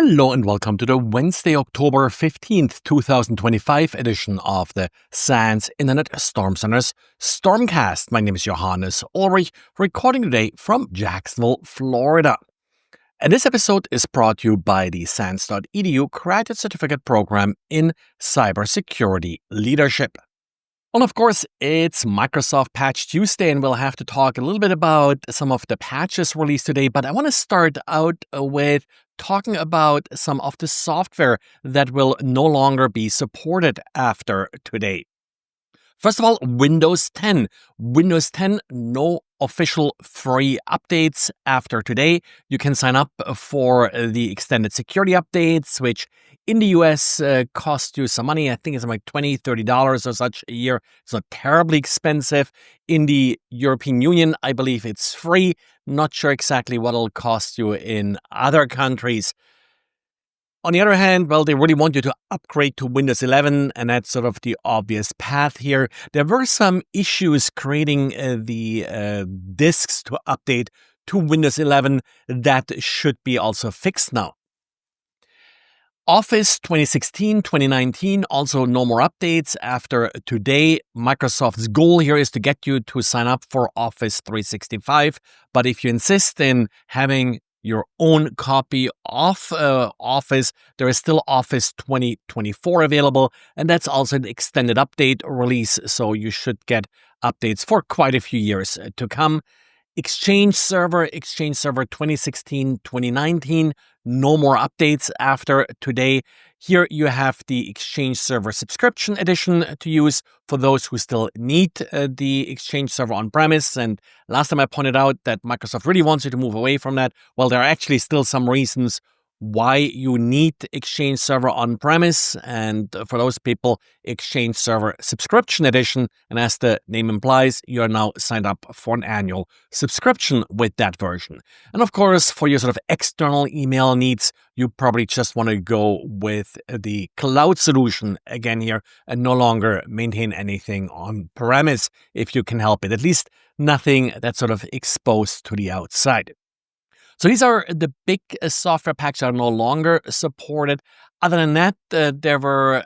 Hello and welcome to the Wednesday, October 15th, 2025 edition of the SANS Internet Storm Center's Stormcast. My name is Johannes Ulrich, recording today from Jacksonville, Florida. And this episode is brought to you by the SANS.edu Graduate Certificate Program in Cybersecurity Leadership. Well, of course, it's Microsoft Patch Tuesday, and we'll have to talk a little bit about some of the patches released today. But I want to start out with talking about some of the software that will no longer be supported after today. First of all, Windows 10. Windows 10, no official free updates after today. You can sign up for the extended security updates, which in the US cost you some money. I think it's like $20, $30 or such a year. It's not terribly expensive. In the European Union, I believe it's free. Not sure exactly what it'll cost you in other countries. On the other hand, well, they really want you to upgrade to Windows 11, and that's sort of the obvious path here. There were some issues creating the disks to update to Windows 11 that should be also fixed now. Office 2016, 2019, also no more updates after today. Microsoft's goal here is to get you to sign up for Office 365, but if you insist in having your own copy of Office, there is still Office 2024 available, and that's also an extended update release, so you should get updates for quite a few years to come. Exchange Server 2016, 2019, no more updates after today. Here you have the Exchange Server subscription edition to use for those who still need the Exchange Server on-premise. And last time I pointed out that Microsoft really wants you to move away from that. Well, there are actually still some reasons why you need Exchange Server on-premise, and for those people, Exchange Server Subscription Edition, and as the name implies, you are now signed up for an annual subscription with that version. And of course, for your sort of external email needs, you probably just want to go with the cloud solution again here and no longer maintain anything on-premise if you can help it, at least nothing that's sort of exposed to the outside. So these are the big software packs that are no longer supported. Other than that, there were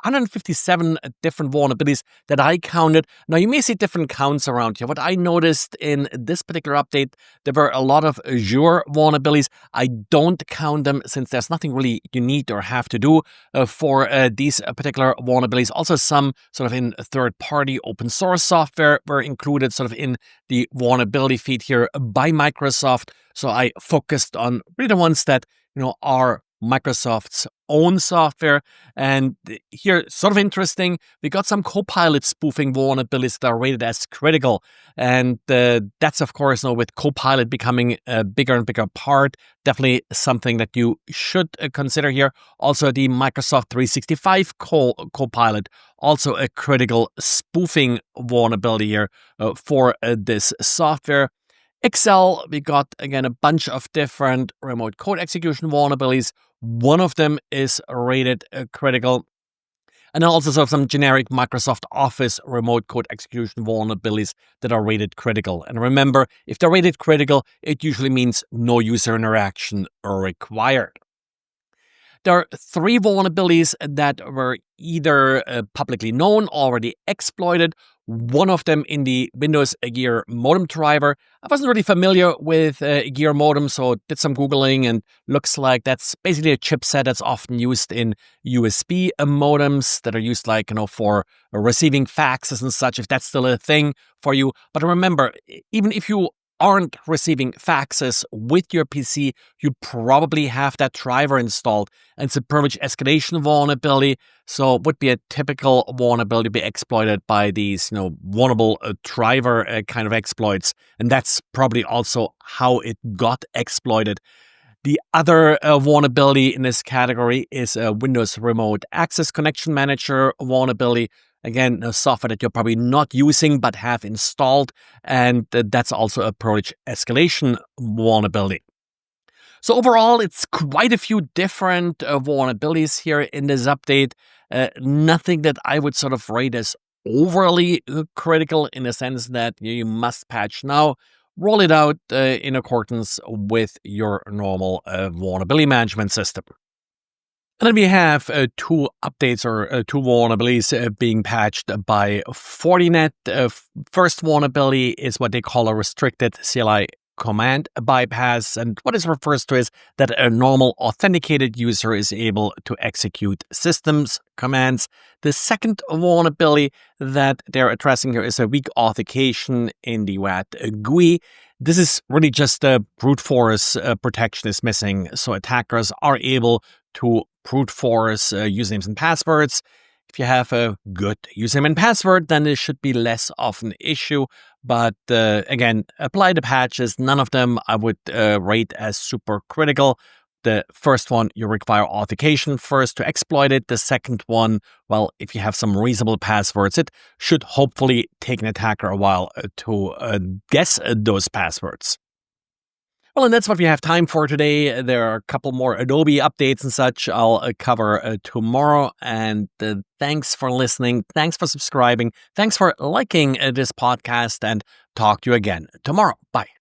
157 different vulnerabilities that I counted. Now, you may see different counts around here. What I noticed in this particular update, there were a lot of Azure vulnerabilities. I don't count them since there's nothing really you need or have to do for these particular vulnerabilities. Also, some sort of in third-party open source software were included sort of in the vulnerability feed here by Microsoft. So I focused on really the ones that, are Microsoft's own software. And here, sort of interesting, we got some Copilot spoofing vulnerabilities that are rated as critical. And that's, of course, with Copilot becoming a bigger and bigger part, definitely something that you should consider here. Also, the Microsoft 365 Copilot, also a critical spoofing vulnerability here for this software. Excel, we got, again, a bunch of different remote code execution vulnerabilities. One of them is rated critical. And then also some generic Microsoft Office remote code execution vulnerabilities that are rated critical. And remember, if they're rated critical, it usually means no user interaction required. There are 3 vulnerabilities that were either publicly known, already exploited. One of them in the Windows Gear modem driver. I wasn't really familiar with Gear modem, so did some Googling, and looks like that's basically a chipset that's often used in USB modems that are used for receiving faxes and such, if that's still a thing for you. But remember, even if you aren't receiving faxes with your PC, you probably have that driver installed. And it's a privilege escalation vulnerability, so it would be a typical vulnerability to be exploited by these, vulnerable driver kind of exploits. And that's probably also how it got exploited. The other vulnerability in this category is a Windows Remote Access Connection Manager vulnerability. Again, a software that you're probably not using but have installed, and that's also a privilege escalation vulnerability. So overall, it's quite a few different vulnerabilities here in this update. Nothing that I would sort of rate as overly critical in the sense that you must patch now. roll it out in accordance with your normal vulnerability management system. And then we have two updates or two vulnerabilities being patched by Fortinet. First vulnerability is what they call a restricted CLI command bypass. And what this refers to is that a normal authenticated user is able to execute systems commands. The second vulnerability that they're addressing here is a weak authentication in the WAT GUI. This is really just a brute force protection is missing. So attackers are able to brute force usernames and passwords. If you have a good username and password, then it should be less of an issue. But again, apply the patches. None of them I would rate as super critical. The first one, you require authentication first to exploit it. The second one, well, if you have some reasonable passwords, it should hopefully take an attacker a while to guess those passwords. Well, and that's what we have time for today. There are a couple more Adobe updates and such I'll cover tomorrow. And thanks for listening. Thanks for subscribing. Thanks for liking this podcast, and talk to you again tomorrow. Bye.